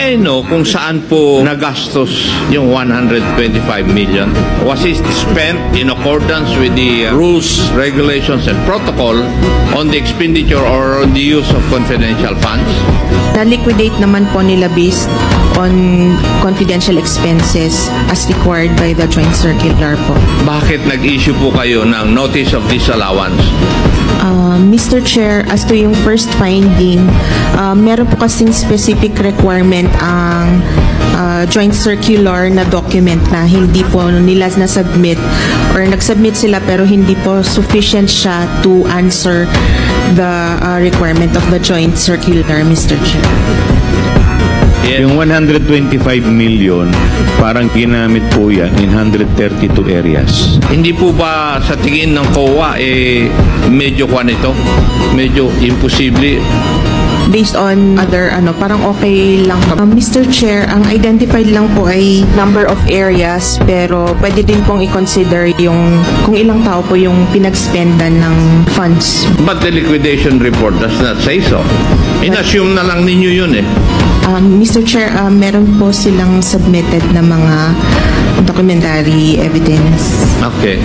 May I know kung saan po nagastos yung 125 million? Was it spent in accordance with the rules, regulations, and protocol on the expenditure or on the use of confidential funds? Na-liquidate naman po nila based on confidential expenses as required by the Joint Circular po. Bakit nag-issue po kayo ng notice of disallowance? Mr. Chair, as to yung first finding, meron po kasing specific requirement ang Joint Circular na document na hindi po nila na-submit or nag-submit sila pero hindi po sufficient siya to answer the requirement of the Joint Circular, Mr. Chair. Yung 125 million, parang ginamit po yan in 132 areas. Hindi po ba sa tingin ng COA medyo kwan ito? Medyo imposible? Based on other parang okay lang. Mr. Chair, ang identified lang po ay number of areas pero pwede din pong i-consider yung kung ilang tao po yung pinag-spendan ng funds. But the liquidation report does not say so. In-assume na lang ninyo yun eh. Mr. Chair, meron po silang submitted na mga documentary evidence. Okay.